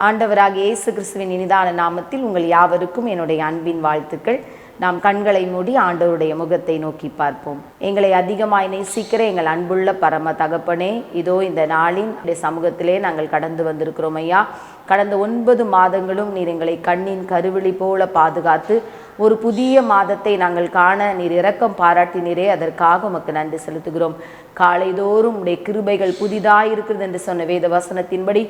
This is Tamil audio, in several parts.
ஆண்டவராகிய இயேசு கிறிஸ்துவின் இனிதான நாமத்தில் உங்கள் யாவருக்கும் என்னுடைய அன்பின் வாழ்த்துக்கள். நாம் கண்களை மூடி ஆண்டவருடைய முகத்தை நோக்கி பார்ப்போம். எங்களை அதிகமாய் நேசிக்கிற எங்கள் அன்புள்ள பரம தகப்பனே, இதோ இந்த நாளின் சமூகத்திலே நாங்கள் கடந்து வந்திருக்கிறோம் ஐயா. கடந்த 9 மாதங்களும் நீர் எங்களை கண்ணின் கருவிழி போல பாதுகாத்து ஒரு புதிய மாதத்தை நாங்கள் காண நீர் இரக்கம் பாராட்டினீரே, அதற்காக உமக்கு நன்றி செலுத்துகிறோம். காலைதோறும் உடைய கிருபைகள் புதிதாயிருக்கிறது என்று சொன்ன வேத வசனத்தின்படி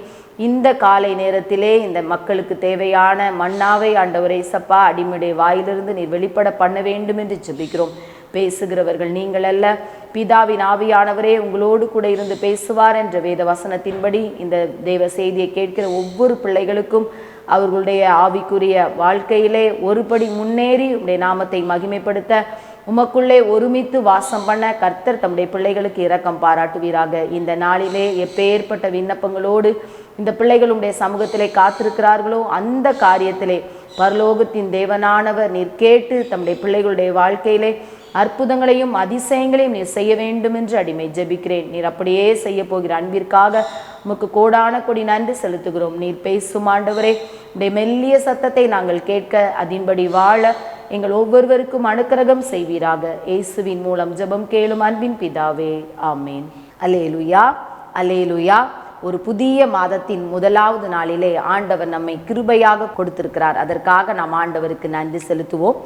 இந்த காலை நேரத்திலே இந்த மக்களுக்கு தேவையான மன்னாவை ஆண்டவரே சப்பா அடிமையுடைய வாயிலிருந்து நீர் வெளிப்பட பண்ண வேண்டும் என்று ஜெபிக்கிறோம். பேசுகிறவர்கள் நீங்கள் அல்ல, பிதாவின் ஆவியானவரே உங்களோடு கூட இருந்து பேசுவார் என்ற வேத வசனத்தின்படி இந்த தேவ செய்தியை கேட்கிற ஒவ்வொரு பிள்ளைகளுக்கும் அவர்களுடைய ஆவிக்குரிய வாழ்க்கையிலே ஒருபடி முன்னேறி உடைய நாமத்தை மகிமைப்படுத்த உமக்குள்ளே ஒருமித்து வாசம் பண்ண கர்த்தர் தம்முடைய பிள்ளைகளுக்கு இரக்கம் பாராட்டுவீராக. இந்த நாளிலே எப்பேற்பட்ட விண்ணப்பங்களோடு இந்த பிள்ளைகளுடைய சமூகத்திலே காத்திருக்கிறார்களோ அந்த காரியத்திலே பரலோகத்தின் தேவனானவர் நீர் கேட்டு தம்முடைய பிள்ளைகளுடைய வாழ்க்கையிலே அற்புதங்களையும் அதிசயங்களையும் நீர் செய்ய வேண்டும் என்று அடிமை ஜெபிக்கிறேன். நீர் அப்படியே செய்ய போகிற அன்பிற்காக உமக்கு கோடான கொடி நன்றி செலுத்துகிறோம். நீர் பேசும் ஆண்டவரே, உடைய மெல்லிய சத்தத்தை நாங்கள் கேட்க அதின்படி வாழ எங்கள் ஒவ்வொருவருக்கும் அனுக்கிரகம் செய்வீராக. இயேசுவின் மூலம் ஜெபம் கேளும் அன்பின் பிதாவே, ஆமேன். அல்லேலூயா, அல்லேலூயா. ஒரு புதிய மாதத்தின் முதலாவது நாளிலே ஆண்டவர் நம்மை கிருபையாக கொடுத்திருக்கிறார். அதற்காக நாம் ஆண்டவருக்கு நன்றி செலுத்துவோம்.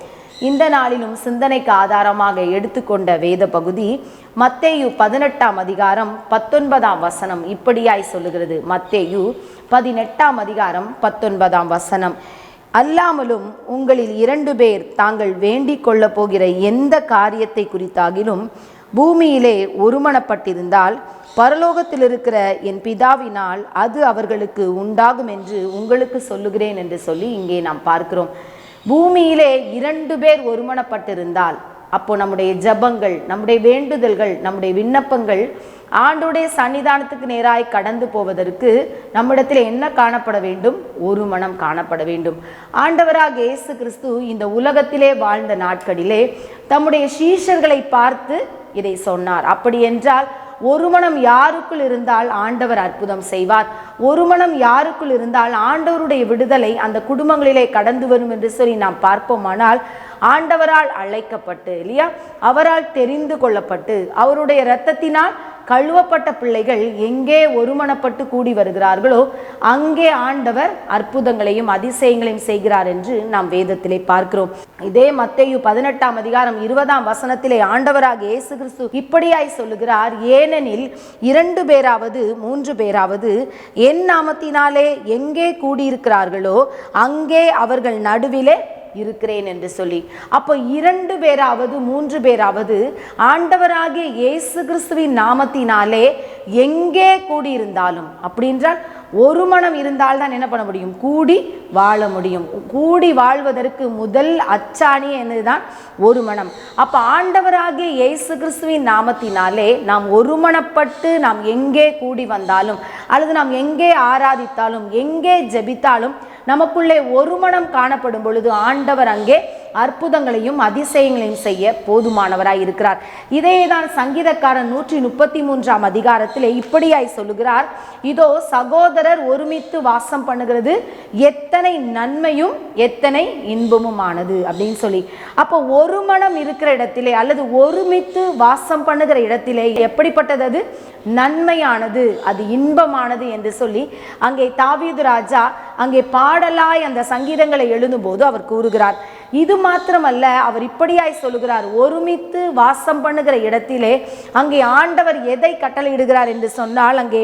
இந்த நாளிலும் சிந்தனைக்கு ஆதாரமாக எடுத்துக்கொண்ட வேத பகுதி மத்தேயு 18ஆம் அதிகாரம் 19ஆம் வசனம் இப்படியாய் சொல்லுகிறது. மத்தேயு 18ஆம் அதிகாரம் 19ஆம் வசனம், அல்லாமலும் உங்களில் 2 பேர் தாங்கள் வேண்டிக் கொள்ள போகிற எந்த காரியத்தை குறித்தாகிலும் பூமியிலே ஒருமனப்பட்டிருந்தால் பரலோகத்தில் இருக்கிற என் பிதாவினால் அது அவர்களுக்கு உண்டாகும் என்று உங்களுக்கு சொல்லுகிறேன் என்று சொல்லி இங்கே நாம் பார்க்கிறோம். பூமியிலே 2 பேர் ஒருமனப்பட்டிருந்தால் அப்போ நம்முடைய ஜபங்கள், நம்முடைய வேண்டுதல்கள், நம்முடைய விண்ணப்பங்கள் ஆண்டோடைய சன்னிதானத்துக்கு நேராய் கடந்து போவதற்கு நம்மிடத்தில் என்ன காணப்பட வேண்டும்? ஒரு மனம் காணப்பட வேண்டும். ஆண்டவராக இயேசு கிறிஸ்து இந்த உலகத்திலே வாழ்ந்த நாட்களிலே தம்முடைய சீஷர்களை பார்த்து இதை சொன்னார். அப்படி என்றால் ஒரு மனம் யாருக்குள் இருந்தால் ஆண்டவர் அற்புதம் செய்வார். ஒரு மனம் யாருக்குள் இருந்தால் ஆண்டவருடைய விடுதலை அந்த குடும்பங்களிலே கடந்து வரும் என்று சொல்லி நாம் பார்ப்போமானால், ஆண்டவரால் அழைக்கப்பட்டு இல்லையா, அவரால் தெரிந்து கொள்ளப்பட்டு அவருடைய இரத்தத்தினால் கழுவப்பட்ட பிள்ளைகள் எங்கே ஒருமனப்பட்டு கூடி வருகிறார்களோ அங்கே ஆண்டவர் அற்புதங்களையும் அதிசயங்களையும் செய்கிறார் என்று நாம் வேதத்திலே பார்க்கிறோம். இதே மத்தேயு 18ஆம் அதிகாரம் 20ஆம் வசனத்திலே ஆண்டவராக இயேசு கிறிஸ்து இப்படியாய் சொல்லுகிறார், ஏனெனில் 2 பேராவது 3 பேராவது என் நாமத்தினாலே எங்கே கூடியிருக்கிறார்களோ அங்கே அவர்கள் நடுவிலே இருக்கிறேன் என்று சொல்லி, அப்போ 2 பேராவது 3 பேராவது ஆண்டவராகிய இயேசு கிறிஸ்துவின் நாமத்தினாலே எங்கே கூடியிருந்தாலும், அப்படின்றால் ஒரு மனம் இருந்தால்தான் என்ன பண்ண முடியும்? கூடி வாழ முடியும். கூடி வாழ்வதற்கு முதல் அச்சாணி என்னதுதான்? ஒரு மனம். அப்போ ஆண்டவராகிய இயேசு கிறிஸ்துவின் நாமத்தினாலே நாம் ஒருமனப்பட்டு நாம் எங்கே கூடி வந்தாலும் அல்லது நாம் எங்கே ஆராதித்தாலும் எங்கே ஜெபித்தாலும் நமக்குள்ளே ஒரு மனம் காணப்படும் பொழுது ஆண்டவர் அங்கே அற்புதங்களையும் அதிசயங்களையும் செய்ய போதுமானவராய் இருக்கிறார். இதேதான் சங்கீதக்காரன் 133ஆம் அதிகாரத்திலே இப்படியாய் சொல்லுகிறார், இதோ சகோதரர் ஒருமித்து வாசம் பண்ணுகிறது எத்தனை நன்மையும் எத்தனை இன்பமும் ஆனது அப்படின்னு சொல்லி. அப்போ ஒரு மனம் இருக்கிற இடத்திலே அல்லது ஒருமித்து வாசம் பண்ணுகிற இடத்திலே எப்படிப்பட்டது? அது நன்மையானது, அது இன்பமானது என்று சொல்லி அங்கே தாவீது ராஜா அங்கே பாடலாய் அந்த சங்கீதங்களை எழுதும்போது அவர் கூறுகிறார். இது மாத்திரமல்ல, அவர் இப்படியாய் சொல்லுகிறார், ஒருமித்து வாசம் பண்ணுகிற இடத்திலே அங்கே ஆண்டவர் எதை கட்டளையிடுகிறார் என்று சொன்னால், அங்கே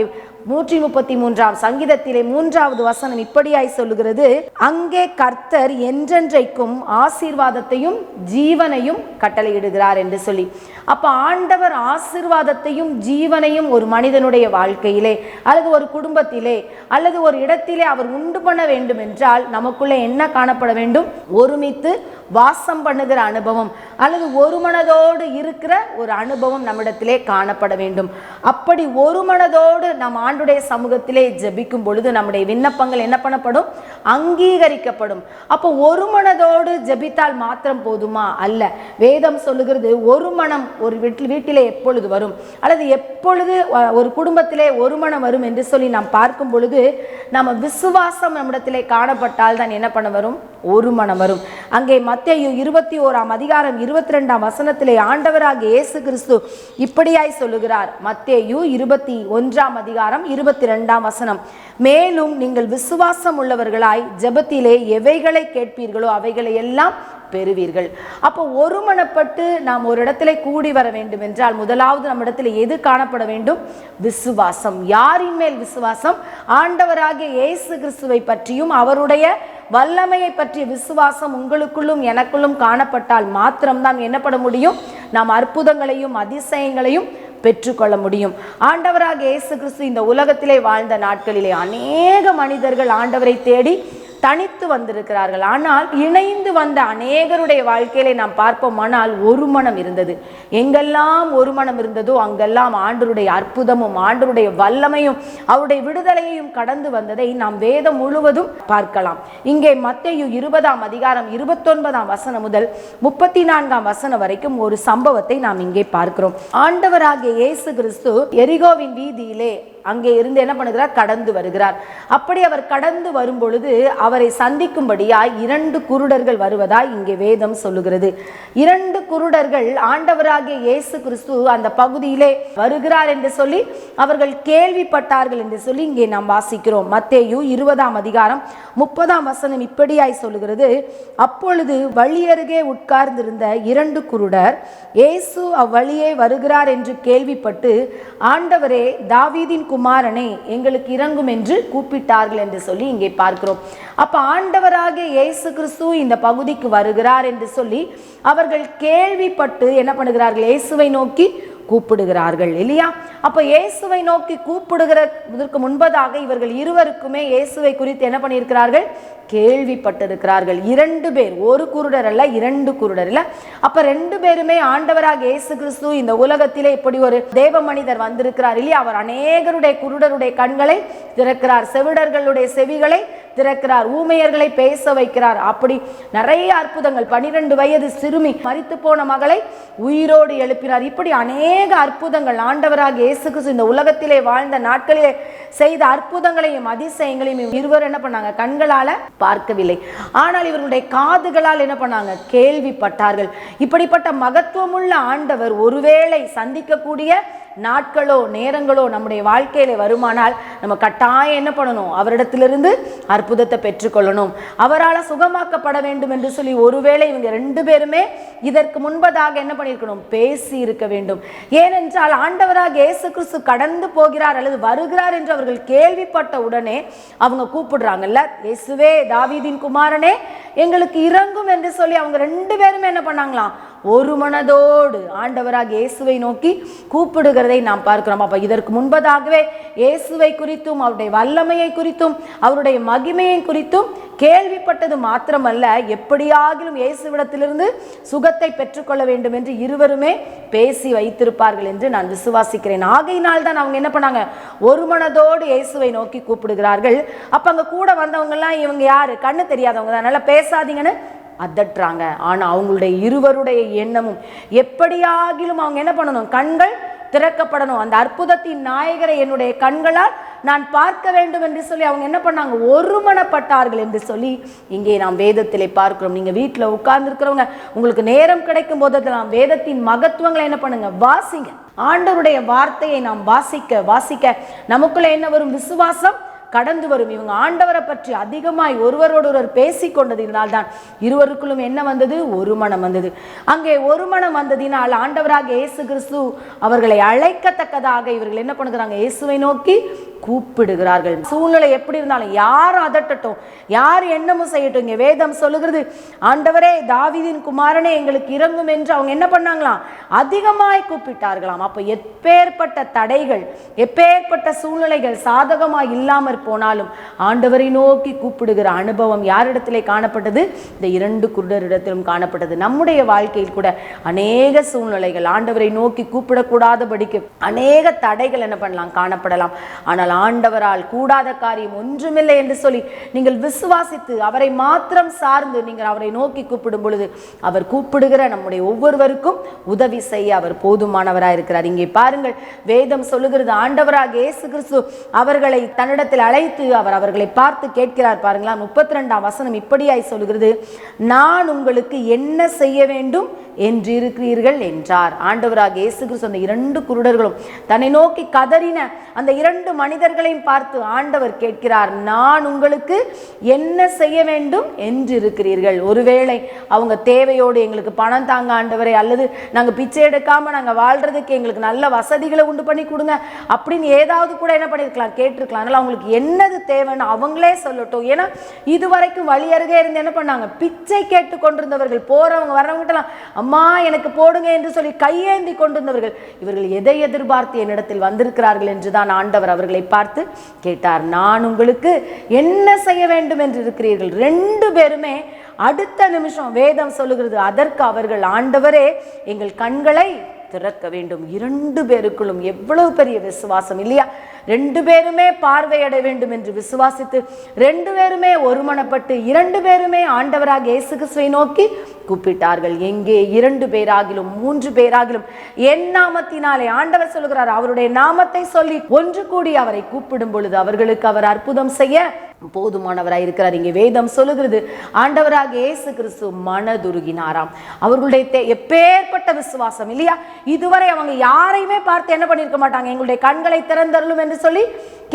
133ஆம் சங்கீதத்திலே 3வது வசனம் இப்படியாய் சொல்லுகிறது, அங்கே கர்த்தர் என்றென்றைக்கும் ஆசீர்வாதத்தையும் ஜீவனையும் கட்டளையிடுகிறார் என்று சொல்லி. அப்ப ஆண்டவர் ஆசீர்வாதத்தையும் ஜீவனையும் ஒரு மனிதனுடைய வாழ்க்கையிலே அல்லது ஒரு குடும்பத்திலே அல்லது ஒரு இடத்திலே அவர் உண்டு பண்ண வேண்டும் என்றால் நமக்குள்ளே என்ன காணப்பட வேண்டும்? ஒருமித்து வாசம் பண்ணுகிற அனுபவம் அல்லது ஒரு மனதோடு இருக்கிற ஒரு அனுபவம் நம்மிடத்திலே காணப்பட வேண்டும். அப்படி ஒரு மனதோடு நாம் ஆண்டுடைய சமூகத்திலே ஜெபிக்கும் பொழுது நம்முடைய விண்ணப்பங்கள் என்ன பண்ணப்படும்? அங்கீகரிக்கப்படும். அப்போ ஒரு மனதோடு ஜெபித்தால் மாத்திரம் போதுமா? அல்ல. வேதம் சொல்லுகிறது ஒரு மனம் ஒரு வீட்டிலே எப்பொழுது வரும் அல்லது எப்பொழுது ஒரு குடும்பத்திலே ஒரு மனம் வரும் என்று சொல்லி நாம் பார்க்கும் பொழுது நம்ம விசுவாசம் நம்மிடத்திலே காணப்பட்டால் தான் என்ன பண்ண வரும்? ஒரு மனம் வரும். அங்கே மத்தேயு 21:22 ஆண்டவராகிய இயேசு கிறிஸ்து இப்படியாய் சொல்லுகிறார். மத்தேயு 21:22 மேலும் நீங்கள் விசுவாசம் உள்ளவர்களாய் ஜெபத்திலே எவைகளை கேட்பீர்களோ அவைகளை எல்லாம் பெறுவீர்கள். அப்போ ஒருமனப்பட்டு நாம் ஒரு இடத்துல கூடி வர வேண்டும் என்றால் முதலாவது நம்ம இடத்துல எது காணப்பட வேண்டும்? விசுவாசம். யாரின் மேல் விசுவாசம்? ஆண்டவராகிய இயேசு கிறிஸ்துவை பற்றியும் அவருடைய வல்லமையை பற்றிய விசுவாசம் உங்களுக்குள்ளும் எனக்குள்ளும் காணப்பட்டால் மாத்திரம்தான் என்னப்பட முடியும்? நாம் அற்புதங்களையும் அதிசயங்களையும் பெற்றுக்கொள்ள முடியும். ஆண்டவராகிய இயேசு கிறிஸ்து இந்த உலகத்திலே வாழ்ந்த நாட்களிலே அநேக மனிதர்கள் ஆண்டவரை தேடி தனித்து வந்திருக்கிறார்கள். ஆனால் இணைந்து வந்த அநேகருடைய வாழ்க்கையிலே நாம் பார்ப்போமானால் ஒரு மனம் இருந்தது. எங்கெல்லாம் ஒரு மனம் இருந்ததோ அங்கெல்லாம் ஆண்டவருடைய அற்புதமும் ஆண்டவருடைய வல்லமையும் அவருடைய விடுதலையையும் கடந்து வந்ததை நாம் வேதம் முழுவதும் பார்க்கலாம். இங்கே மத்தேயு 20:29 முதல் 34 வரைக்கும் ஒரு சம்பவத்தை நாம் இங்கே பார்க்கிறோம். ஆண்டவராகிய இயேசு கிறிஸ்து எரிகோவின் வீதியிலே அங்கே இருந்து என்ன பண்ணுகிறார்? கடந்து வருகிறார். அப்படி அவர் கடந்து வரும் பொழுது அவரை சந்திக்கும்படியாய் 2 குருடர்கள் வருவதாய் இங்கே வேதம் சொல்லுகிறது. 2 குருடர்கள் ஆண்டவராகிய இயேசு கிறிஸ்து அந்த பகுதியிலே வருகிறார் என்று சொல்லி அவர்கள் கேள்விப்பட்டார்கள் என்று சொல்லி இங்கே நாம் வாசிக்கிறோம். மத்தேயு 20:30 இப்படியாய் சொல்லுகிறது. அப்பொழுது வழி அருகே உட்கார்ந்திருந்த 2 குருடர் இயேசு அவ்வழியே வருகிறார் என்று கேள்விப்பட்டு, ஆண்டவரே, தாவீதின் குமாரனே, எங்களுக்கு இறங்கும் என்று கூப்பிட்டார்கள் என்று சொல்லி இங்கே பார்க்கிறோம். அப்ப ஆண்டவராகிய இயேசு கிறிஸ்து இந்த பகுதிக்கு வருகிறார் என்று சொல்லி அவர்கள் கேள்விப்பட்டு என்ன பண்ணுகிறார்கள்? இயேசுவை நோக்கி கூப்பிடுகிறார்கள் இல்லையா? அப்ப இயேசுவை நோக்கி கூப்பிடுகிறதற்கு முன்பதாக இவர்கள் இருவருக்குமே இயேசுவை குறித்து என்ன பண்ணியிருக்கிறார்கள்? கேள்விப்பட்டிருக்கிறார்கள். 2 பேர், ஒரு குருடர் அல்ல, 2 குருடர் இல்ல. அப்ப 2 பேருமே ஆண்டவராக இயேசு கிறிஸ்து இந்த உலகத்திலே இப்படி ஒரு தேவ மனிதர் வந்திருக்கிறார் இல்லையா? அவர் அநேகருடைய குருடருடைய கண்களை திறக்கிறார், செவிடர்களுடைய செவிகளை திறக்கிறார், ஊமையர்களை பேச வைக்கிறார். அப்படி நிறைய அற்புதங்கள். 12 வயது சிறுமி மரித்து போன மகளை உயிரோடு எழுப்பினார். இப்படி அநேக அற்புதங்கள் ஆண்டவராக இயேசு கிறிஸ்து இந்த உலகத்திலே வாழ்ந்த நாட்களிலே செய்த அற்புதங்களையும் அதிசயங்களையும் இருவர் என்ன பண்ணாங்க? கண்களால பார்க்கவில்லை, ஆனால் இவர்களுடைய காதுகளால் என்ன பண்ணாங்க? கேள்விப்பட்டார்கள். இப்படிப்பட்ட மகத்துவமுள்ள ஆண்டவர் ஒருவேளை சந்திக்கக்கூடிய நாட்களோ நேரங்களோ நம்முடைய வாழ்க்கையில வருமானால் நம்ம கட்டாயம் என்ன பண்ணணும்? அவரிடத்திலிருந்து அற்புதத்தை பெற்றுக்கொள்ளணும். அவரால் சுகமாக்கப்பட வேண்டும் என்று சொல்லி ஒருவேளை இவங்க 2 பேருமே இதற்கு முன்பதாக என்ன பண்ணியிருக்கணும்? பேசி இருக்க வேண்டும். ஏனென்றால் ஆண்டவராக இயேசு கிறிஸ்து கடந்து போகிறார் அல்லது வருகிறார் என்று அவர்கள் கேள்விப்பட்ட உடனே அவங்க கூப்பிடுறாங்கல்ல, இயேசுவே, தாவீதின் குமாரனே, எங்களுக்கு இறங்கும் என்று சொல்லி அவங்க 2 பேருமே என்ன பண்ணாங்களாம்? ஒரு மனதோடு ஆண்டவராக இயேசுவை நோக்கி கூப்பிடுகிறதை நாம் பார்க்கிறோம். அப்ப இதற்கு முன்பதாகவே இயேசுவை குறித்தும் அவருடைய வல்லமையை குறித்தும் அவருடைய மகிமையை குறித்தும் கேள்விப்பட்டது மாத்திரமல்ல, எப்படியாகிலும் இயேசுவிடத்திலிருந்து சுகத்தை பெற்றுக்கொள்ள வேண்டும் என்று இருவருமே பேசி வைத்திருப்பார்கள் என்று நான் விசுவாசிக்கிறேன். ஆகையினால் தான் அவங்க என்ன பண்ணாங்க? ஒரு மனதோடு இயேசுவை நோக்கி கூப்பிடுகிறார்கள். அப்ப அங்க கூட வந்தவங்க எல்லாம் இவங்க யாரு? கண்ணு தெரியாதவங்க தான், நல்லா பேசாதீங்கன்னு அதட்டுறாங்க. ஆனா அவங்களுடைய இருவருடைய எண்ணமும் எப்படியாகிலும் அவங்க என்ன பண்ணணும்? கண்கள் திறக்கப்படணும். அந்த அற்புதத்தின் நாயகரை என்னுடைய கண்களால் நான் பார்க்க வேண்டும் என்று சொல்லி அவங்க என்ன பண்ணாங்க? ஒருமனப்பட்டார்கள் என்று சொல்லி இங்கே நாம் வேதத்திலே பார்க்கிறோம். நீங்க வீட்டில் உட்கார்ந்து இருக்கிறவங்க, உங்களுக்கு நேரம் கிடைக்கும் போது நாம் வேதத்தின் மகத்துவங்களை என்ன பண்ணுங்க? வாசிங்க. ஆண்டவருடைய வார்த்தையை நாம் வாசிக்க வாசிக்க நமக்குள்ள என்ன வரும்? விசுவாசம் கடந்து வரும். இவங்க ஆண்டவரை பற்றி அதிகமாய் ஒருவரோடு ஒருவர் பேசிக்கொண்டதினால் தான் இருவருக்குள்ளும் என்ன வந்தது? ஒரு மனம் வந்தது. அங்கே ஒரு மனம் வந்ததினால் ஆண்டவராக இயேசு கிறிஸ்து அவர்களை அழைக்கத்தக்கதாக இவர்கள் என்ன பண்ணுகிறாங்க? இயேசுவை நோக்கி கூப்பிடுகிறார்கள். சூழ்நிலை எப்படி இருந்தாலும், யாரும் அதட்டட்டும், யார் என்னமும் செய்யட்டும், இங்கே வேதம் சொல்லுகிறது, ஆண்டவரே தாவீதின் குமாரனே எங்களுக்கு இறங்கும் என்று அவங்க என்ன பண்ணாங்களாம்? அதிகமாய் கூப்பிட்டார்களாம். அப்போ எப்பேற்பட்ட தடைகள், எப்பேற்பட்ட சூழ்நிலைகள் சாதகமாக இல்லாமற் போனாலும் ஆண்டவரை நோக்கி கூப்பிடுகிற அனுபவம் யாரிடத்திலே காணப்பட்டது? இந்த 2 குருடரிடத்திலும் காணப்பட்டது. நம்முடைய வாழ்க்கையில் கூட அநேக சூழ்நிலைகள் ஆண்டவரை நோக்கி கூப்பிடக்கூடாதபடிக்கு அநேக தடைகள் என்ன பண்ணலாம்? காணப்படலாம். ஆனால் ஆண்டவரால் கூடாத காரியம் ஒன்றுமில்லை என்று சொல்லி நீங்கள் விசுவாசித்து அவரை மாத்திரம் சார்ந்து நீங்கள் அவரை நோக்கி கூப்பிடும் பொழுது அவர் கூப்பிடுகிற நம்முடைய ஒவ்வொருவருக்கும் உதவி செய்ய அவர் போதுமானவராக இருக்கிறார். இங்கே பாருங்கள், வேதம் சொல்லுகிறது, ஆண்டவராக இயேசு கிறிஸ்து அவர்களை தன்னிடத்தில் அழைத்து அவர் அவர்களை பார்த்து கேட்கிறார். பாருங்களா, 32ஆம் வசனம் இப்படியாய் சொல்லுகிறது, நான் உங்களுக்கு என்ன செய்ய வேண்டும் என்றிருக்கிறீர்கள் என்றார். ஆண்டவராக இயேசு கிறிஸ்து அந்த 2 குருடர்களும் தன்னை நோக்கி கதறின அந்த 2 மனிதர்களையும் பார்த்து ஆண்டவர் கேட்கிறார், நான் உங்களுக்கு என்ன செய்ய வேண்டும் என்றிருக்கிறீர்கள். ஒருவேளை அவங்க தேவையோடு எங்களுக்கு பணம் தாங்க ஆண்டவரே, அல்லது நாங்கள் பிச்சை எடுக்காம நாங்கள் வாழ்றதுக்கு எங்களுக்கு நல்ல வசதிகளை உண்டு பண்ணி கொடுங்க அப்படின்னு ஏதாவது கூட என்ன பண்ணிருக்கலாம், கேட்டிருக்கலாம். அதனால அவங்களுக்கு என்னது தேவைன்னு அவங்களே சொல்லட்டும். ஏன்னா இதுவரைக்கும் வழி அருகே இருந்து என்ன பண்ணாங்க? பிச்சை கேட்டு கொண்டிருந்தவர்கள், போறவங்க வர்றவங்ககிட்டலாம் அம்மா எனக்கு போடுங்க என்று சொல்லி கையேந்தி கொண்டிருந்தவர்கள், இவர்கள் எதை எதிர்பார்த்து என்னிடத்தில் வந்திருக்கிறார்கள் என்றுதான் ஆண்டவர் அவர்களை பார்த்து கேட்டார், நான் உங்களுக்கு என்ன செய்ய வேண்டும் என்று இருக்கிறீர்கள். 2 பேருமே அடுத்த நிமிஷம் வேதம் சொல்லுகிறது, அதற்கு அவர்கள், ஆண்டவரே எங்கள் கண்களை திறக்க வேண்டும். 2 பேருக்குள்ளும் எவ்வளவு பெரிய விசுவாசம் இல்லையா? 2 பேருமே பார்வையடைய வேண்டும் என்று விசுவாசித்து 2 பேருமே ஒருமனப்பட்டு 2 பேருமே ஆண்டவராக இயேசு கிறிஸ்துவை நோக்கி கூப்பிட்டார்கள். எங்கே 2 பேராகிலும் 3 பேராகிலும் என் நாமத்தினாலே, ஆண்டவர் சொல்லுகிறார், அவருடைய நாமத்தை சொல்லி ஒன்று கூடி அவரை கூப்பிடும் பொழுது அவர்களுக்கு அவர் அற்புதம் செய்ய போதுமானவராய் இருக்கிறார். இங்கே வேதம் சொல்லுகிறது, ஆண்டவராக இயேசு கிறிஸ்து மனதுருகினாராம். அவர்களுடைய எப்பேற்பட்ட விசுவாசம் இல்லையா? இதுவரை அவங்க யாரையுமே பார்த்து என்ன பண்ணிருக்க மாட்டாங்க, எங்களுடைய கண்களை திறந்தருளும் என்று சொல்லி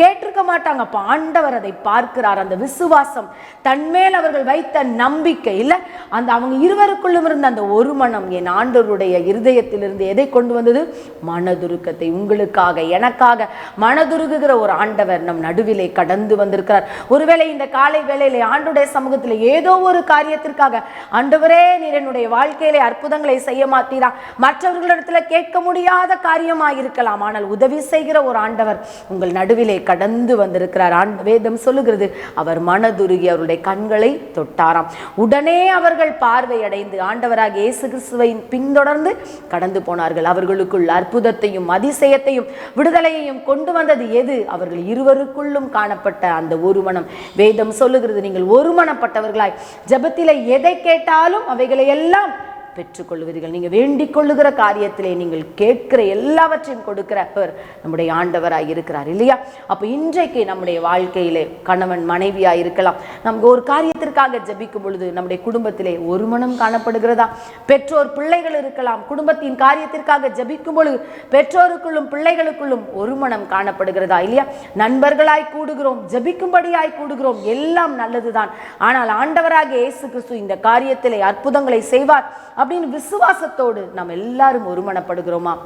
கேட்டிருக்க மாட்டாங்க. அப்ப ஆண்டவர் அதை பார்க்கிறார். அந்த விசுவாசம், தன்மேல் அவர்கள் வைத்த நம்பிக்கை இல்ல, அந்த அவங்க இருவருக்குள்ளும் இருந்த அந்த ஒரு மனம் என் ஆண்டவருடைய இருதயத்திலிருந்து எதை கொண்டு வந்தது? மனதுருக்கத்தை. உங்களுக்காக எனக்காக மனதுருகுகிற ஒரு ஆண்டவர் நம் நடுவிலே கடந்து வந்திருக்கிறார். ஒருவேளை இந்த காலை வேளையிலே ஆண்டுடைய சமூகத்தில் ஏதோ ஒரு காரியத்திற்காக, ஆண்டவரே நீர் என்னுடைய வாழ்க்கையிலே அற்புதங்களை செய்ய மாட்டீரா, மற்றவர்களிடத்துல கேட்க முடியாத காரியமாயிருக்கலாம், ஆனால் உதவி செய்கிற ஒரு ஆண்டவர் உங்கள் நடுவிலே கடந்து வந்திருக்கிறார். வேதம் சொல்லுகிறது, அவர் மனதுருகி அவருடைய கண்களை தொட்டாராம். உடனே அவர்கள் பார்வையடைந்து ஆண்டவராக இயேசு கிறிஸ்துவை பின்தொடர்ந்து கடந்து போனார்கள். அவர்களுக்குள் அற்புதத்தையும் அதிசயத்தையும் விடுதலையையும் கொண்டு வந்தது எது? அவர்கள் இருவருக்குள்ளும் காணப்பட்ட அந்த ஒரு மனம். வேதம் சொல்லுகிறது, நீங்கள் ஒருமனப்பட்டவர்களாய் ஜெபத்திலே எதை கேட்டாலும் அவைகளை எல்லாம் பெற்றுக்கொள்வீர்கள். நீங்கள் வேண்டிக் கொள்ளுகிற காரியத்திலே நீங்கள் கேட்கிற எல்லாவற்றையும் கொடுக்கிறவர் நம்முடைய ஆண்டவராய் இருக்கிறார் இல்லையா? அப்போ இன்றைக்கு நம்முடைய வாழ்க்கையிலே கணவன் மனைவியாய் இருக்கலாம், நமக்கு ஒரு காரியத்திற்காக ஜெபிக்கும் பொழுது நம்முடைய குடும்பத்திலே ஒரு மனம் காணப்படுகிறதா? பெற்றோர் பிள்ளைகள் இருக்கலாம், குடும்பத்தின் காரியத்திற்காக ஜெபிக்கும் பொழுது பெற்றோருக்குள்ளும் பிள்ளைகளுக்குள்ளும் ஒரு மனம் காணப்படுகிறதா இல்லையா? நண்பர்களாய் கூடுகிறோம், ஜெபிக்கும்படியாய் கூடுகிறோம், எல்லாம் நல்லதுதான். ஆனால் ஆண்டவராக இயேசு கிறிஸ்து இந்த காரியத்திலே அற்புதங்களை செய்வார் அப்படின்னு விசுவாசத்தோடு நாம் எல்லாரும் ஒருமனப்படுகிறோமா?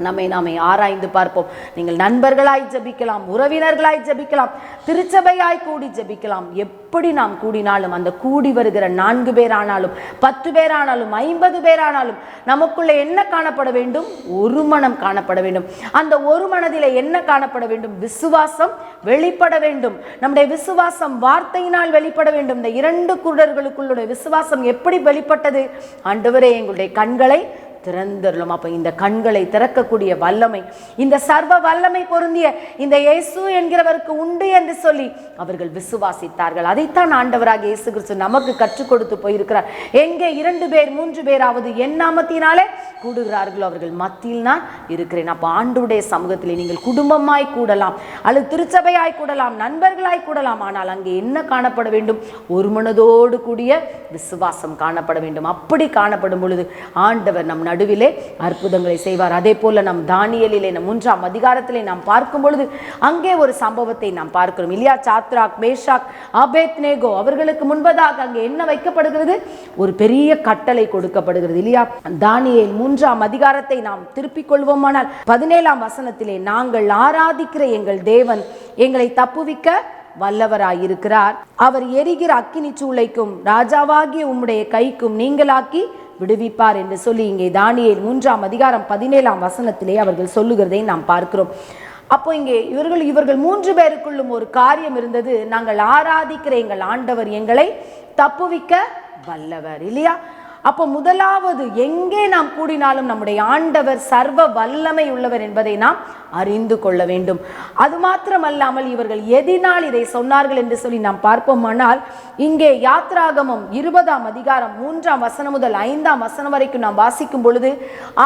நாமே ஆராய்ந்து பார்ப்போம். நீங்கள் நண்பர்களாய் ஜெபிக்கலாம், உறவினர்களாய் ஜெபிக்கலாம், திருச்சபையாய் கூடி ஜெபிக்கலாம். எப்படி நாம் கூடினாலும், அந்த கூடி வருகிற 4 பேரானாலும் 10 பேரானாலும் 50 பேரானாலும் நமக்குள்ள என்ன காணப்பட வேண்டும்? ஒரு மனம் காணப்பட வேண்டும். அந்த ஒரு மனதிலே என்ன காணப்பட வேண்டும்? விசுவாசம் வெளிப்பட வேண்டும். நம்முடைய விசுவாசம் வார்த்தையினால் வெளிப்பட வேண்டும். இந்த 2 குருடர்களுக்குள்ள விசுவாசம் எப்படி வெளிப்பட்டது? ஆண்டவரே எங்களுடைய கண்களை திறந்தருளும். அப்ப இந்த கண்களை திறக்கக்கூடிய வல்லமை, இந்த சர்வ வல்லமை பொருந்திய இந்த இயேசு என்கிறவருக்கு உண்டு என்று சொல்லி அவர்கள் விசுவாசித்தார்கள். அதைத்தான் ஆண்டவராக இயேசு கிறிஸ்து நமக்கு கற்றுக் கொடுத்து போயிருக்கிறார். எங்கே 2 பேர் 3 பேராவது என் நாமத்தினாலே கூடுகிறார்களோ அவர்கள் மத்தியில் நான் இருக்கிறேன். அப்ப ஆண்டவருடைய சமூகத்திலே நீங்கள் குடும்பமாய் கூடலாம், அல்லது திருச்சபையாய் கூடலாம், நண்பர்களாய் கூடலாம். ஆனால் அங்கே என்ன காணப்பட வேண்டும்? ஒரு மனதோடு கூடிய விசுவாசம் காணப்பட வேண்டும். அப்படி காணப்படும் பொழுது ஆண்டவர் நம் நடுவிலே அற்புதங்களை செய்வார். அதே போல நம் தானியேலிலே நம் 3ஆம் அதிகாரத்திலே நாம் பார்க்கும் பொழுது அங்கே ஒரு சம்பவத்தை நாம் பார்க்கிறோம் இல்லையா? சாத்ராக், மேஷாக், ஆபேத்நேகோ அவர்களுக்கு முன்பதாக அங்கே என்ன வைக்கப்படுகிறது? ஒரு பெரிய கட்டளை கொடுக்கப்படுகிறது இல்லையா? தானியேல் 3ஆம் அதிகாரத்தை நாம் திருப்பிக் கொள்வோமானால் 17ஆம் வசனத்திலே, நாங்கள் ஆராதிக்கிற எங்கள் தேவன் எங்களை தப்புவிக்க வல்லவராயிருக்கிறார். அவர் எரிகிற அக்கினி சூளைக்கும் ராஜாவாகிய உம்முடைய கைக்கும் நீங்களாக்கி விடுவிப்பார் என்று சொல்லி இங்கே தானியேல் 3ஆம் அதிகாரம் 17ஆம் வசனத்திலே அவர்கள் சொல்லுகிறதை நாம் பார்க்கிறோம். அப்போ இங்கே இவர்கள் 3 பேருக்குள்ளும் ஒரு காரியம் இருந்தது. நாங்கள் ஆராதிக்கிற எங்கள் ஆண்டவர் எங்களை தப்புவிக்க வல்லவர் இல்லையா? அப்போ முதலாவது, எங்கே நாம் கூடினாலும் நம்முடைய ஆண்டவர் சர்வ வல்லமை உள்ளவர் என்பதை நாம் அறிந்து கொள்ள வேண்டும். அது மாத்திரமல்லாமல் இவர்கள் எதினால் இதை சொன்னார்கள் என்று சொல்லி நாம் பார்ப்போமானால், இங்கே யாத்ராகமம் 20ஆம் அதிகாரம் 3ஆம் வசனம் முதல் 5ஆம் வசனம் வரைக்கும் நாம் வாசிக்கும் பொழுது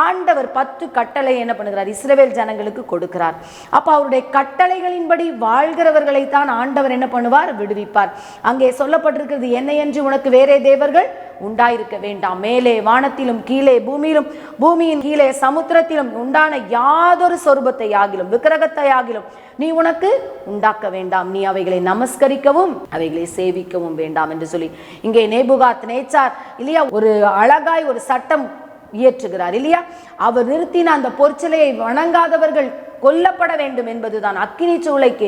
ஆண்டவர் 10 கட்டளை என்ன பண்ணுகிறார்? இஸ்ரவேல் ஜனங்களுக்கு கொடுக்கிறார். அப்போ அவருடைய கட்டளைகளின்படி வாழ்கிறவர்களை தான் ஆண்டவர் என்ன பண்ணுவார்? விடுவிப்பார். அங்கே சொல்லப்பட்டிருக்கிறது, என்னையன்றி உனக்கு வேறே தேவர்கள் உண்டாயிருக்க வேண்டாம், மேலே வானத்திலும் கீழே பூமியிலும் பூமியின் கீழே சமுத்திரத்திலும் உண்டான யாதொரு சொரூபத்தை ஆகிலும் விக்கிரகத்தை ஆகிலும் நீ உனக்கு உண்டாக்க வேண்டாம், நீ அவைகளை நமஸ்கரிக்கவும் அவைகளை சேவிக்கவும் வேண்டாம் என்று சொல்லி இங்கே நேபுகாத் நேச்சார் இல்லையா ஒரு அழகாய் ஒரு சட்டம் இயற்றுகிறார் இல்லையா? அவர் நிறுத்தின அந்த பொற்சிலையை வணங்காதவர்கள் கொல்லப்பட வேண்டும் என்பதுதான், அக்கினி சூளைக்கு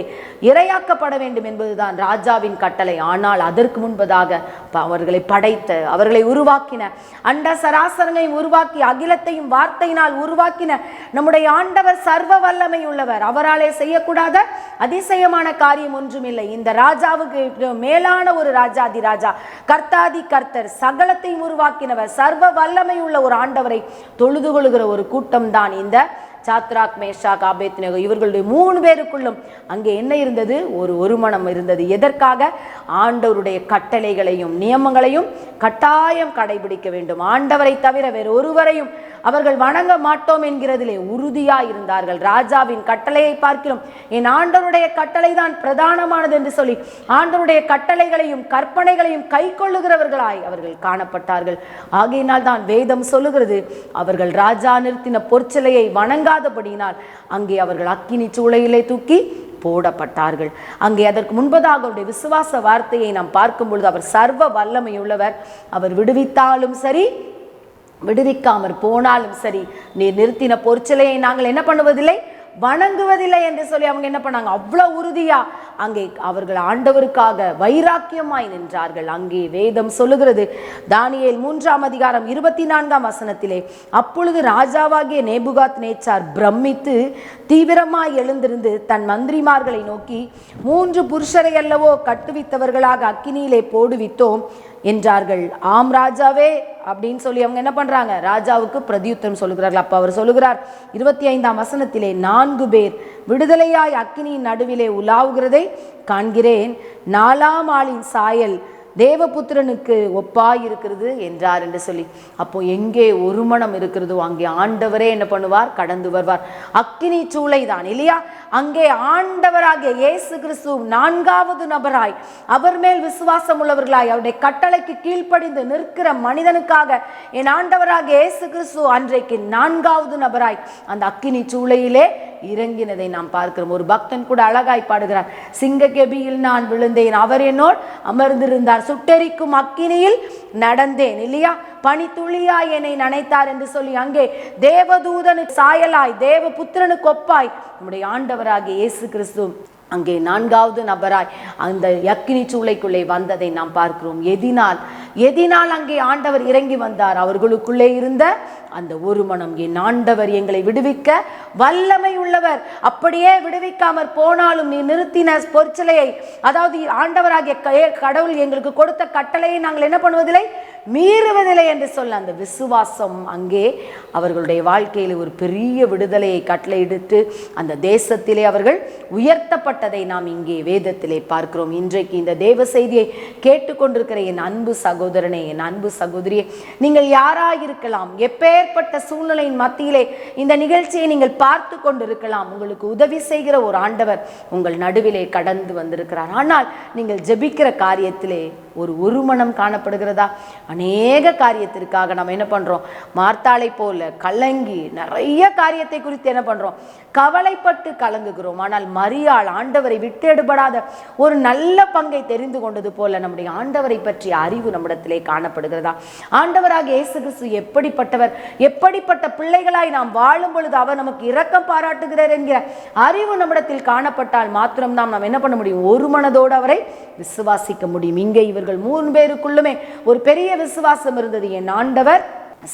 இரையாக்கப்பட வேண்டும் என்பதுதான் ராஜாவின் கட்டளை. ஆனால் அதற்கு முன்பதாக அவர்களை படைத்த, அவர்களை உருவாக்கின, அண்ட சராசரங்களையும் உருவாக்கி அகிலத்தையும் வார்த்தையினால் உருவாக்கின நம்முடைய ஆண்டவர் சர்வ வல்லமை உள்ளவர். அவராலே செய்யக்கூடாத அதிசயமான காரியம் ஒன்றுமில்லை. இந்த ராஜாவுக்கு மேலான ஒரு ராஜாதி ராஜா, கர்த்தாதி கர்த்தர், சகலத்தையும் உருவாக்கினவர், சர்வ வல்லமை உள்ள ஒரு ஆண்டவரை தொழுது கொள்கிற ஒரு கூட்டம் தான் இந்த சாத்ராக், மேஷாக், ஆபேத்நேகோ. இவர்களுடைய 3 பேருக்குள்ளும் அங்கே என்ன இருந்தது? ஒரு மனம் இருந்தது. எதற்காக? ஆண்டவருடைய கட்டளைகளையும் நியமங்களையும் கட்டாயம் கடைபிடிக்க வேண்டும். ஆண்டவரை தவிர வேறு ஒருவரையும் அவர்கள் வணங்க மாட்டோம் என்கிறதிலே உறுதியாய் இருந்தார்கள். ராஜாவின் கட்டளையை பார்க்கிறோம், என் ஆண்டவருடைய கட்டளை தான் பிரதானமானது என்று சொல்லி ஆண்டவருடைய கட்டளைகளையும் கற்பனைகளையும் கை கொள்ளுகிறவர்களாய் அவர்கள் காணப்பட்டார்கள். ஆகையினால் தான் வேதம் சொல்லுகிறது, அவர்கள் ராஜா நிறுத்தின பொற்சிலையை வணங்காதபடியினால் அங்கே அவர்கள் அக்கினி சூளையிலே தூக்கி போடப்பட்டார்கள். அங்கே அதற்கு முன்பதாக அவருடைய விசுவாச வார்த்தையை நாம் பார்க்கும் பொழுது, அவர் சர்வ வல்லமையுள்ளவர். அவர் விடுவித்தாலும் சரி, விடுவிக்காமற் போனாலும் சரி, நீர் நிறுத்தின பொற்சிலையை நாங்கள் என்ன பண்ணுவதில்லை? வணங்குவதில்லை என்று சொல்லி அவங்க என்ன பண்ணாங்க? அவ்வளவு உறுதியா அங்கே அவர்கள் ஆண்டவருக்காக வைராக்கியமாய் நின்றார்கள். அங்கே வேதம் சொல்லுகிறது, தானியேல் 3ஆம் அதிகாரம் 24ஆம் வசனத்திலே, அப்பொழுது ராஜாவாகிய நேபுகாத் நேச்சார் பிரமித்து தீவிரமாய் எழுந்திருந்து தன் மந்திரிமார்களை நோக்கி, 3 புருஷரை அல்லவோ கட்டுவித்தவர்களாக அக்கினியிலே போடுவித்தோம் என்றார்கள். ஆம் ராஜாவே அப்படின்னு சொல்லி அவங்க என்ன பண்றாங்க? ராஜாவுக்கு பிரதியுத்தரம் சொல்லுகிறார்கள். அப்ப அவர் சொல்லுகிறார் 25ஆம் வசனத்திலே, 4 பேர் விடுதலையாய் அக்கினியின் நடுவிலே உலாவுகிறதை காண்கிறேன், 4ஆம் ஆளின் சாயல் தேவபுத்திரனுக்கு ஒப்பாய் இருக்கிறது என்றார் என்று சொல்லி. அப்போ எங்கே ஒரு மனம் இருக்கிறதோ அங்கே ஆண்டவரே என்ன பண்ணுவார்? கடந்து வருவார். அக்கினி சூளை தான் இல்லையா? அங்கே ஆண்டவராகிய இயேசு கிறிஸ்து 4வது நபராய், அவர் மேல் விசுவாசம் உள்ளவர்களாய், அவருடைய கட்டளைக்கு கீழ்ப்படிந்து நிற்கிற மனிதனுக்காக என் ஆண்டவராகிய இயேசு கிறிஸ்து அன்றைக்கு 4வது நபராய் அந்த அக்கினி சூளையிலே இறங்கினதை நாம் பார்க்கிறோம். ஒரு பக்தன் கூட அழகாய் பாடுகிறார், சிங்க கெபியில் நான் விழுந்தேன், அவர் என்னோடு அமர்ந்திருந்தார், சுட்டெரிக்கும் அக்கினியில் நடந்தேன் இல்லையா, பனித்துளியாய் என்னை நனைத்தார் என்று சொல்லி அங்கே தேவதூதனுக்கு சாயலாய், தேவ புத்திரனுக்கு ஒப்பாய் நம்முடைய ஆண்டவராகிய இயேசு கிறிஸ்து அங்கே 4வது நபராய் அந்த அக்கினி சூளைக்குள்ளே வந்ததை நாம் பார்க்கிறோம். எதினால் அங்கே ஆண்டவர் இறங்கி வந்தார்? அவர்களுக்குள்ளே இருந்த அந்த ஒரு மனம், என் ஆண்டவர் எங்களை விடுவிக்க வல்லமை உள்ளவர், அப்படியே விடுவிக்காமற் போனாலும் நீ நிறுத்தின பொற்சிலையை, அதாவது ஆண்டவராகிய கடவுள் எங்களுக்கு கொடுத்த கட்டளையை நாங்கள் என்ன பண்ணுவதில்லை? மீறுவதில்லை என்று சொல்ல அந்த விசுவாசம் அங்கே அவர்களுடைய வாழ்க்கையில் ஒரு பெரிய விடுதலையை கட்டளையிட்டு அந்த தேசத்திலே அவர்கள் உயர்த்தப்பட்டதை நாம் இங்கே வேதத்திலே பார்க்கிறோம். இன்றைக்கு இந்த தேவ செய்தியை கேட்டுக்கொண்டிருக்கிற என் அன்பு சகோதரனே, என் அன்பு சகோதரியே, நீங்கள் யாராயிருக்கலாம், எப்பேற்பட்ட சூழ்நிலையின் மத்தியிலே இந்த நிகழ்ச்சியை நீங்கள் பார்த்து கொண்டிருக்கலாம், உங்களுக்கு உதவி செய்கிற ஒரு ஆண்டவர் உங்கள் நடுவிலே கடந்து வந்திருக்கிறார். ஆனால் நீங்கள் ஜெபிக்கிற காரியத்திலே ஒரு மனம் காணப்படுகிறதா? அநேக காரியத்திற்காக நம்ம என்ன பண்ணுறோம்? மார்த்தாளை போல கலங்கி நிறைய காரியத்தை குறித்து என்ன பண்ணுறோம்? கவலைப்பட்டு கலங்குகிறோம். ஆனால் மரியாள் ஆண்டவரை விட்டு எடுபடாத ஒரு நல்ல பங்கை தெரிந்து கொண்டது போல நம்முடைய ஆண்டவரை பற்றிய அறிவு நம்மிடத்திலே காணப்படுகிறதா? ஆண்டவராக இயேசு கிறிஸ்து எப்படிப்பட்டவர், எப்படிப்பட்ட பிள்ளைகளாய் நாம் வாழும் பொழுது அவர் நமக்கு இரக்கம் பாராட்டுகிறார் என்கிற அறிவு நம்மிடத்தில் காணப்பட்டால் மாத்திரம்தான் நாம் என்ன பண்ண முடியும்? ஒரு மனதோடு அவரை விசுவாசிக்க முடியும். இங்கே இவர்கள் 3 பேருக்குள்ளுமே ஒரு பெரிய விசுவாசம் இருந்தது. என் ஆண்டவர்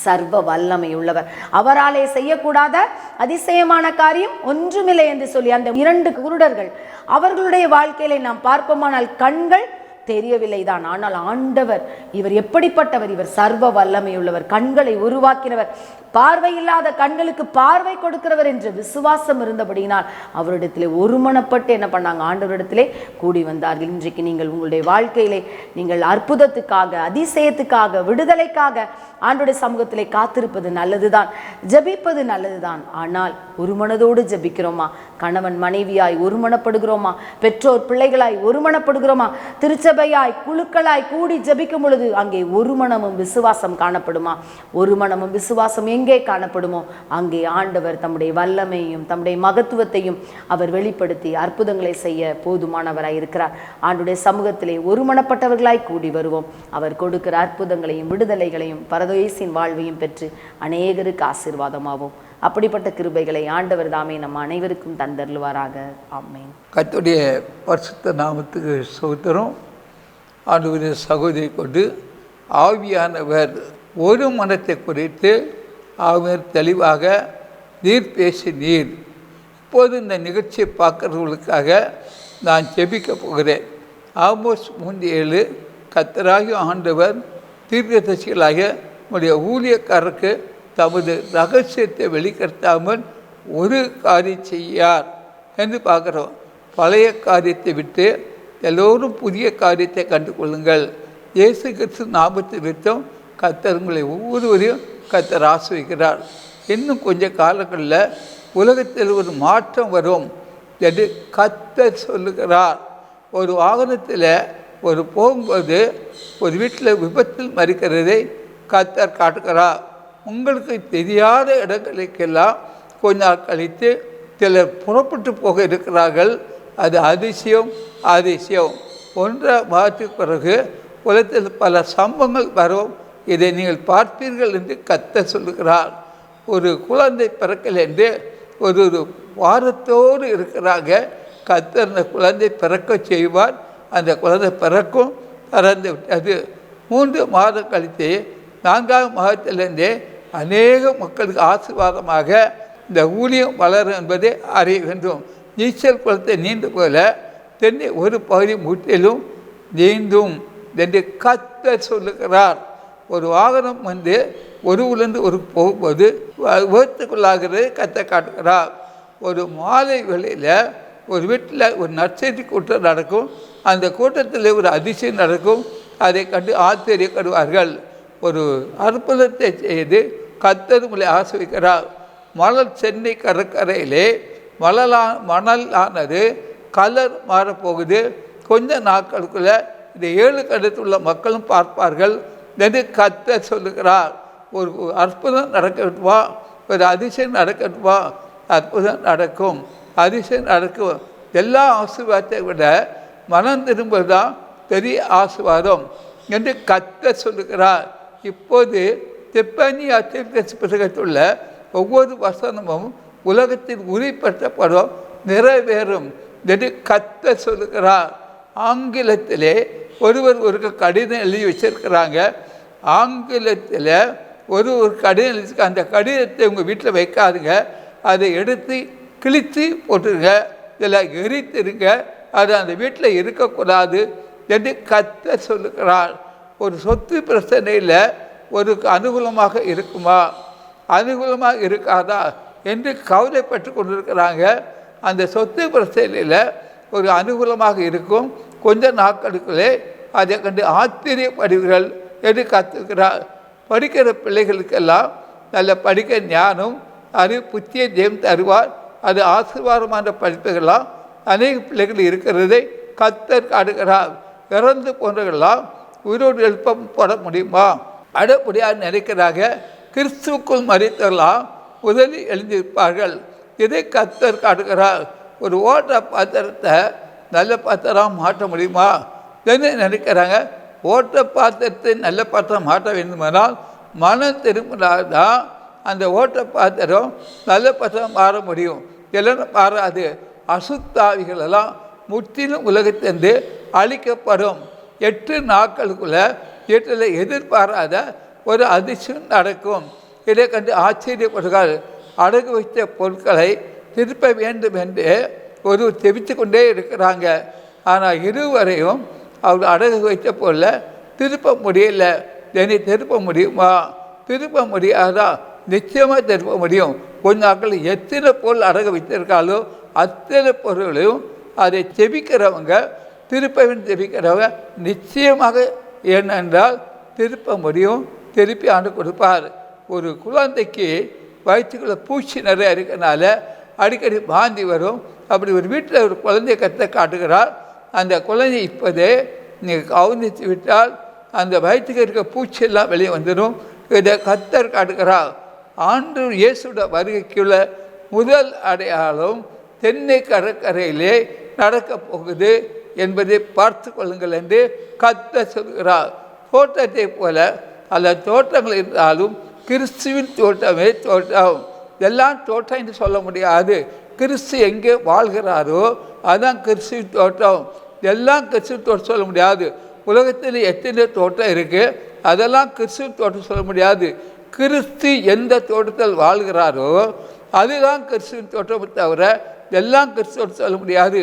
சர்வ வல்லமை உள்ளவர், அவராலே செய்யக்கூடாத அதிசயமான காரியம் ஒன்றுமில்லை என்று சொல்லி அந்த 2 குருடர்கள் அவர்களுடைய வாழ்க்கையில நாம் பார்ப்போமானால் கண்கள் தெரியவில்லை தான். ஆனால் ஆண்டவர் இவர் எப்படிப்பட்டவர்? இவர் சர்வ வல்லமை உள்ளவர், கண்களை உருவாக்கினவர், பார்வை இல்லாத கண்களுக்கு பார்வை கொடுக்கிறவர் என்ற விசுவாசம் இருந்தபடியினால் அவரிடத்திலே ஒருமனப்பட்டு என்ன பண்ணாங்க? ஆண்டவரிடத்திலே கூடி வந்தார்கள். இன்றைக்கு நீங்கள் உங்களுடைய வாழ்க்கையிலே நீங்கள் அற்புதத்துக்காக, அதிசயத்துக்காக, விடுதலைக்காக ஆண்டவருடைய சமூகத்திலே காத்திருப்பது நல்லதுதான், ஜெபிப்பது நல்லதுதான். ஆனால் ஒரு மனதோடு ஜெபிக்கிறோமா? கணவன் மனைவியாய் ஒருமனப்படுகிறோமா? பெற்றோர் பிள்ளைகளாய் ஒருமனப்படுகிறோமா? திருச்சபையாய் குழுக்களாய் கூடி ஜெபிக்கும் பொழுது அங்கே ஒரு மனமும் விசுவாசம் காணப்படுமா? ஒரு மனமும் விசுவாசம் எங்கே காணப்படுமோ அங்கே ஆண்டவர் தம்முடைய வல்லமையும் தம்முடைய மகத்துவத்தையும் அவர் வெளிப்படுத்தி அற்புதங்களை செய்ய போதுமானவராய் இருக்கிறார். ஆண்டுடைய சமூகத்திலே ஒருமனப்பட்டவர்களாய் கூடி வருவோம். அவர் கொடுக்கிற அற்புதங்களையும் விடுதலைகளையும் பரதேசின் வாழ்வையும் பெற்று அநேகருக்கு ஆசீர்வாதமாவோம். அப்படிப்பட்ட கிருபைகளை ஆண்டவர் தாமே நம் அனைவருக்கும் தந்தருள்வாராக. ஆமென். கர்த்தருடைய பரிசுத்த நாமத்துக்கு ஸ்தோத்திரம். ஆண்டவருடைய சகோதரி கொண்டு ஆவியானவர் ஒரு மனத்தை குறித்து அவர் தெளிவாக நீர் பேசி நீர். இப்போது இந்த நிகழ்ச்சியை பார்க்குறவர்களுக்காக நான் ஜெபிக்க போகிறேன். ஆமோஸ் 3:7 கர்த்தராகிய ஆண்டவர் தீர்க்கதரிசிகளாக நம்முடைய ஊழியக்காரருக்கு தமது ரகசியத்தை வெளிப்படுத்தாமல் ஒரு காரியம் செய்யார் என்று பார்க்குறோம். பழைய காரியத்தை விட்டு எல்லோரும் புதிய காரியத்தை கண்டு கொள்ளுங்கள். இயேசு கிறிஸ்து நாமத்தை விட்டும் கர்த்தர் உங்களை ஒவ்வொருவரையும் கர்த்தர் ஆசீர்வதிக்கிறார். இன்னும் கொஞ்சம் காலங்களில் உலகத்தில் ஒரு மாற்றம் வரும் என்று கர்த்தர் சொல்லுகிறார். ஒரு வாகனத்தில் ஒரு போகும்போது ஒரு வீட்டில் விபத்தில் மறிக்கிறதை கர்த்தர் காட்டுகிறார். உங்களுக்கு தெரியாத இடங்களுக்கெல்லாம் கொஞ்ச நாள் கழித்து சிலர் புறப்பட்டு போக இருக்கிறார்கள். அது அதிசயம் அதிசயம். 1 மாதத்துக்கு பிறகு உலகத்தில் பல சம்பவங்கள் வரும். இதை நீங்கள் பார்ப்பீர்கள் என்று கர்த்தர் சொல்லுகிறார். ஒரு குழந்தை பிறக்கல் என்று ஒரு வாரத்தோடு இருக்கிறாங்க. கர்த்தர் அந்த குழந்தை பிறக்க செய்வார். அந்த குழந்தை பிறக்கும். பிறந்து அது 3 மாதம் கழித்து 4ஆம் மாதத்திலிருந்தே அநேக மக்களுக்கு ஆசீர்வாதமாக இந்த ஊழியம் வளரும் என்பதை அறிய வேண்டும். நீச்சல் குளத்தை நீண்டு போல தென்னை ஒரு பகுதி முற்றிலும் நீந்தும் என்று கர்த்தர் சொல்லுகிறார். ஒரு வாகனம் வந்து ஒரு ஊர்லேருந்து ஒரு போகும்போது விபத்துக்குள்ளாகிறது கர்த்தர் காட்டுகிறார். ஒரு மாலை வேளையில் ஒரு வீட்டில் ஒரு நற்செய்தி கூட்டம் நடக்கும். அந்த கூட்டத்தில் ஒரு அதிசயம் நடக்கும். அதை கண்டு ஆச்சரியப்படுவார்கள். ஒரு அற்புதத்தை செய்து கர்த்தர் உங்களை ஆசீர்வதிக்கிறார். சென்னை கடற்கரையிலே மணல் ஆனது கலர் மாறப்போகுது. கொஞ்ச நாட்களுக்குள்ளே இந்த 7 கடத்தில் உள்ள மக்களும் பார்ப்பார்கள் என்று கர்த்தர் சொல்லுகிறார். ஒரு அற்புதம் நடக்கட்டுமா? ஒரு அதிசயம் நடக்கட்டுமா? அற்புதம் நடக்கும், அதிசயம் நடக்கும். எல்லா ஆசீர்வாதத்தை விட மனம் திரும்புவது தான் பெரிய ஆசீர்வாதம் என்று கர்த்தர் சொல்லுகிறார். இப்போது தெப்பனியா தீர்க்கதரிசி புத்தகத்துள்ள ஒவ்வொரு வசனமும் உலகத்தில் உறுதிப்படுத்தப்படும், நிறைவேறும் என்று கர்த்தர் சொல்லுகிறார். ஆங்கிலத்திலே ஒரு கடிதம் எழுதி வச்சிருக்கிறாங்க. ஆங்கிலத்தில் ஒரு கடிதம் எழுதி, அந்த கடிதத்தை உங்கள் வீட்டில் வைக்காதுங்க, அதை எடுத்து கிழித்து போட்டுருங்க, இதில் எரித்திருங்க, அது அந்த வீட்டில் இருக்கக்கூடாது என்று கர்த்தர் சொல்லுகிறார். ஒரு சொத்து பிரச்சனையில் ஒரு அனுகூலமாக இருக்குமா, அனுகூலமாக இருக்காதா என்று கவலைப்பட்டு கொண்டிருக்கிறாங்க. அந்த சொத்து பிரச்சனையில் ஒரு அனுகூலமாக இருக்கும். கொஞ்ச நாட்களுக்குள்ளே அதை கண்டு ஆச்சரியப்படுவீர்கள் என்று கற்றுக்கிறார். படிக்கிற பிள்ளைகளுக்கெல்லாம் நல்ல படிக்க ஞானம் அறிவு புத்தியை தேவன் தருவார். அது ஆசீர்வாதமான படிப்புகள்லாம் அநேக பிள்ளைகள் இருக்கிறதை கர்த்தர் காட்டுகிறார். இறந்து போன்றவர்களெல்லாம் உயிரோடு எழுப்பப்பட முடியுமா? அடுப்படியாக நினைக்கிறாங்க. கிறிஸ்துவுக்குள் மரித்தவர்களாம் முதலில் எழுந்திருப்பார்கள். இதை கர்த்தர் காட்டுகிறார். ஒரு ஓட்ட பாத்திரத்தை நல்ல பாத்திரம் மாற்ற முடியுமா? என்ன நினைக்கிறாங்க? ஓட்ட பாத்திரத்தை நல்ல பாத்திரம் மாற்ற வேண்டுமானால் மனம் திரும்பினால்தான் அந்த ஓட்ட பாத்திரம் நல்ல பாத்திரம் மாற முடியும். இல்லைன்னா மாறாது. அசுத்தாவிகளெல்லாம் முற்றிலும் உலகத்திலிருந்து அழிக்கப்படும். 8 நாட்களுக்குள்ள வீட்டில் எதிர்பாராத ஒரு அதிர்ஷ்டம் நடக்கும். இதை கண்டு ஆச்சரியப்படுகிறார். அடகு வைத்த பொருட்களை திருப்ப வேண்டும் என்று ஒரு தெவித்து கொண்டே இருக்கிறாங்க. ஆனால் இருவரையும் அவர் அடகு வைத்த பொருளை திருப்ப முடியல. என்னை திருப்ப முடியுமா? திருப்ப முடியாதா? நிச்சயமாக திருப்ப முடியும். கொஞ்ச நாட்கள் எத்தனை பொருள் அடகு வைத்திருக்காலோ அத்தனை பொருளையும் அதை செபிக்கிறவங்க செபிக்கிறவங்க நிச்சயமாக ஏனென்றால் திருப்ப முடியும். திருப்பி ஆண்டு கொடுப்பார். ஒரு குழந்தைக்கு வயிற்றுக்குள்ள பூச்சி நிறைய இருக்கிறனால அடிக்கடி வாந்தி வரும். அப்படி ஒரு வீட்டில் ஒரு குழந்தைய காட்டுகிறார். அந்த குழந்தை இப்போதே நீங்கள் கவனித்து விட்டால் அந்த வயிற்றுக்கு இருக்க பூச்சியெல்லாம் வெளியே வந்துடும். இதை கர்த்தர் காட்டுகிறார். ஆண்டவர் இயேசுவோட வருகைக்குள்ள முதல் அடையாளம் தென்னை கடற்கரையிலே நடக்கப் போகுது என்பதை பார்த்து கொள்ளுங்கள் என்று கர்த்தர் சொல்கிறார். தோட்டத்தை போல அல்ல தோட்டங்கள் இருந்தாலும் கிறிஸ்துவின் தோட்டமே தோட்டம். எல்லாம் தோட்டம் என்று சொல்ல முடியாது. கிறிஸ்து எங்கே வாழ்கிறாரோ அதுதான் கிறிஸ்துவின் தோட்டம். எல்லாம் கிறிஸ்துவின் தோட்டம் சொல்ல முடியாது. உலகத்தில் எத்தனை தோட்டம் இருக்குது, அதெல்லாம் கிறிஸ்துவின் தோட்டம் சொல்ல முடியாது. கிறிஸ்து எந்த தோட்டத்தில் வாழ்கிறாரோ அதுதான் கிறிஸ்துவின் தோட்டம் தவிர எல்லாம் கிறிஸ்துவோடு சொல்ல முடியாது.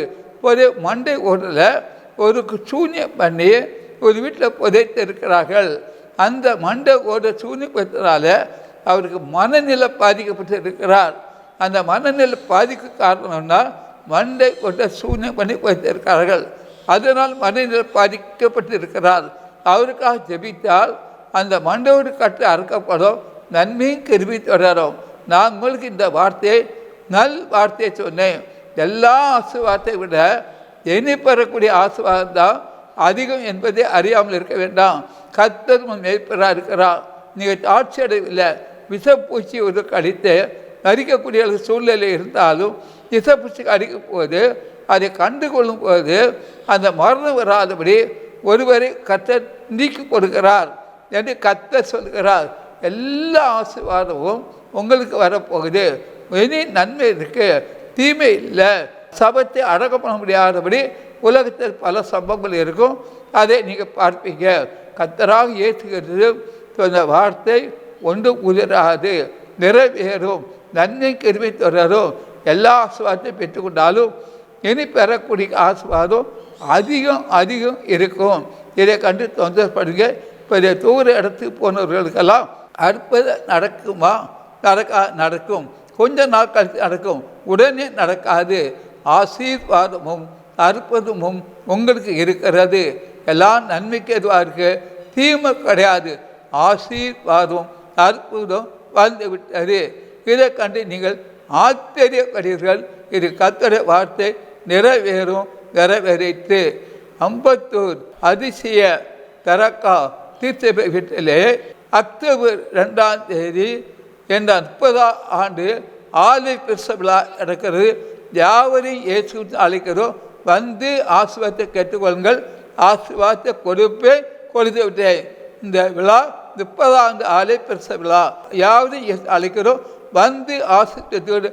ஒரு மண்டை ஓட்டில் ஒரு சூன்யம் பண்ணி ஒரு வீட்டில் புதைத்து இருக்கிறார்கள். அந்த மண்டை ஓட சூன்யப்படுத்தினால அவருக்கு மனநிலை பாதிக்கப்பட்டு இருக்கிறார். அந்த மனநிலை பாதிக்க காரணம்னா மண்டை ஓட்ட சூன்யம் பண்ணி வைத்திருக்கிறார்கள். அதனால் மனநிலை பாதிக்கப்பட்டு இருக்கிறார். அவருக்காக ஜெபித்தால் அந்த மண்டையோடு கட்டு அறுக்கப்படும், நன்மையும் கிருபை தொடரும். நான் உங்களுக்கு இந்த வார்த்தையை நல் வார்த்தையை சொன்னேன். எல்லா ஆசீர்வாதத்தை விட எண்ணி பெறக்கூடிய ஆசீர்வாதம் தான் அதிகம் என்பதை அறியாமல் இருக்க வேண்டாம். கர்த்தர் மேய்ப்பராக இருக்கிறார். நீங்கள் ஆட்சி அடையவில்லை. விஷப்பூச்சி ஒரு கடித்து நரிக்கக்கூடிய சூழ்நிலை இருந்தாலும் விஷப்பூச்சி அடிக்கும் போது அதை கண்டுகொள்ளும் போது அந்த மரணம் வராதபடி ஒருவரை கர்த்தர் நீக்கி கொடுக்கிறார் என்று கர்த்தர் சொல்கிறார். எல்லா ஆசீர்வாதமும் உங்களுக்கு வரப்போகுது. இனி நன்மை இருக்கு, தீமை இல்லை. சபத்தை அடக்கம் பண்ண முடியாதபடி உலகத்தில் பல சம்பவங்கள் இருக்கும். அதை நீங்கள் பார்ப்பீங்க. கர்த்தராக ஏற்றுகிறது சொன்ன வார்த்தை ஒன்று உதிராது, நிறைவேறும். நன்மை கிருபை தொடரும். எல்லா ஆசீர்வாதத்தையும் பெற்றுக்கொண்டாலும் இனி பெறக்கூடிய ஆசீர்வாதம் அதிகம் அதிகம் இருக்கும். இதை கண்டு தொந்தரப்படுங்க. இப்போ இதை தூர இடத்துக்கு போனவர்களுக்கெல்லாம் அற்புதம் நடக்குமா? நடக்கும். கொஞ்ச நாள் கழித்து நடக்கும், உடனே நடக்காது. ஆசீர்வாதமும் அற்புதமும் உங்களுக்கு இருக்கிறது. எல்லாம் நன்மைக்கு எதுவாக இருக்கு, தீமை கிடையாது. ஆசீர்வாதம் அற்புதம் வந்து விட்டது. இதை கண்டு நீங்கள் ஆச்சரியப்படுவீர்கள். இது கர்த்தருடைய வார்த்தை நிறைவேறும், நிறைவேறிற்று. அம்பத்தூர் அதிசய தரக்கா தீர்த்த வீட்டிலே அக்டோபர் 2ஆம் தேதி என்ற 30ஆம் ஆண்டு ஆலை பெருச விழா நடக்கிறது. யாவரையும் இயேசு அழைக்கிறோம், வந்து ஆசீர்வாதத்தை கேட்டுக்கொள்ளுங்கள். ஆசீர்வாதத்தை கொடுத்து விட்டேன். இந்த விழா 30ஆம் ஆலை பெருச விழா. யாவரையும் அழைக்கிறோம், வந்து ஆசீர்வாதத்தோடு.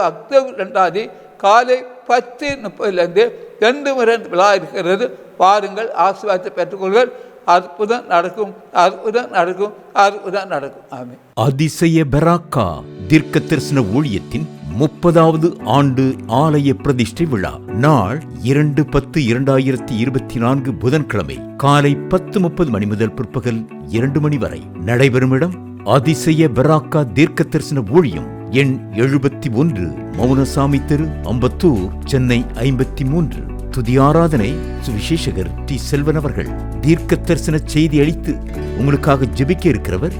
அக்டோபர் 2ஆம் தேதி காலை 10:30 2 முறை விழா இருக்கிறது. பாருங்கள், ஆசீர்வாதத்தை பெற்றுக்கொள்கள். அற்புதம் நடக்கும், அற்புதம் நடக்கும், அற்புதம் நடக்கும். ஆமென். அதிசய பெராக்கா தீர்க்க தரிசன ஊழியத்தின் 30வது ஆண்டு ஆலய பிரதிஷ்டை விழா நாள் 2/10/2024 புதன்கிழமை காலை 10:30 மணி முதல் பிற்பகல் 2 மணி வரை நடைபெறும் இடம் அதிசய பெராக்கா தீர்க்க தரிசன ஊழியம் எண் 71 மௌனசாமி தெரு, அம்பத்தூர், சென்னை 53. துதி ஆராதனை சுவிசேஷகர் டி. செல்வன் அவர்கள். தீர்க்க தரிசன செய்தி அளித்து உங்களுக்காக ஜெபிக்க இருக்கிறவர்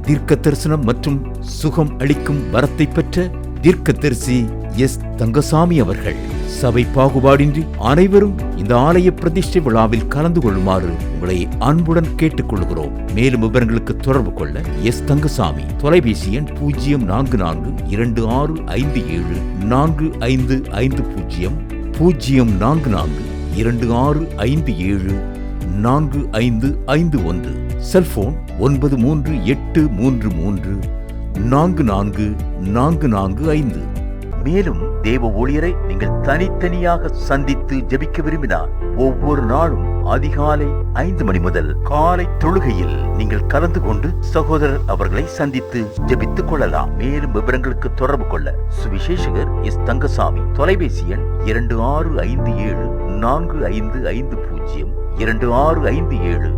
தீர்க்க தரிசனம் மற்றும் சுகம் அளிக்கும் வரத்தை பெற்ற தீர்க்கதரிசி எஸ். தங்கசாமி அவர்கள். சபை பாகுபாடின்றி அனைவரும் இந்த ஆலய பிரதிஷ்டை விழாவில் கலந்து கொள்ளுமாறு உங்களை அன்புடன் கேட்டுக்கொள்கிறோம். மேலும் விவரங்களுக்கு தொடர்பு கொள்ள எஸ். தங்கசாமி, தொலைபேசி எண் 0442574550, 0442574551, செல்போன் 9383344445. மேலும் தேவ ஊழியரை நீங்கள் தனித்தனியாக சந்தித்து ஜெபிக்க விரும்பினார் ஒவ்வொரு நாளும் அதிகாலை 5 மணி முதல் காலை தொழுகையில் நீங்கள் கலந்து கொண்டு சகோதரர் அவர்களை சந்தித்து ஜெபித்துக் கொள்ளலாம். மேலும் விவரங்களுக்கு தொடர்பு கொள்ள சுவிசேஷகர் எஸ். தங்கசாமி, தொலைபேசி எண் 26574550, 26574551,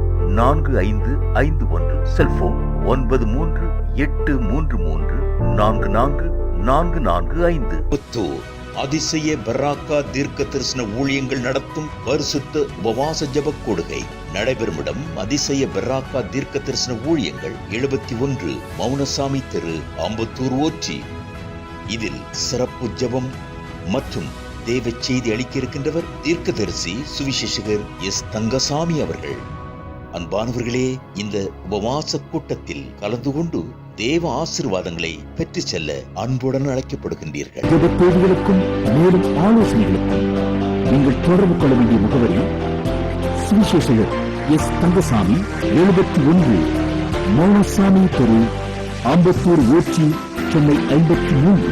செல்போன் 9383344445. புத்தூர் அதிசய பராக்கா தீர்க்க தரிசன ஊழியங்கள் நடத்தும் பரிசுத்த உபவாச ஜெப கொடுகை நடைபெறும் இடம் அதிசய பராக்கா தீர்க்க தரிசன ஊழியங்கள் 71 மௌனசாமி தெரு, அம்பத்தூர் ஓச்சி. இதில் சிறப்பு ஜெபம் மற்றும் தேவ செய்தி அளிக்க இருக்கின்றவர் தீர்க்கதரிசி சுவிசேஷகர் எஸ். தங்கசாமி அவர்கள். அன்பானவர்களே, இந்த உபவாச கூட்டத்தில் கலந்து கொண்டு தேவ ஆசீர்வாதங்களை பெற்று செல்ல அன்புடன் அழைக்கப்படுகின்றீர்கள். தேவைகளுக்கும் மேலும் ஆலோசனைகளுக்கும் நீங்கள் தொடர்பு கொள்ள வேண்டிய முகவரி சுவிசேஷகர் எஸ். தங்கசாமி, 71 மௌனசாமி தெரு, அம்பத்தூர் ஓச்சி, சென்னை 53.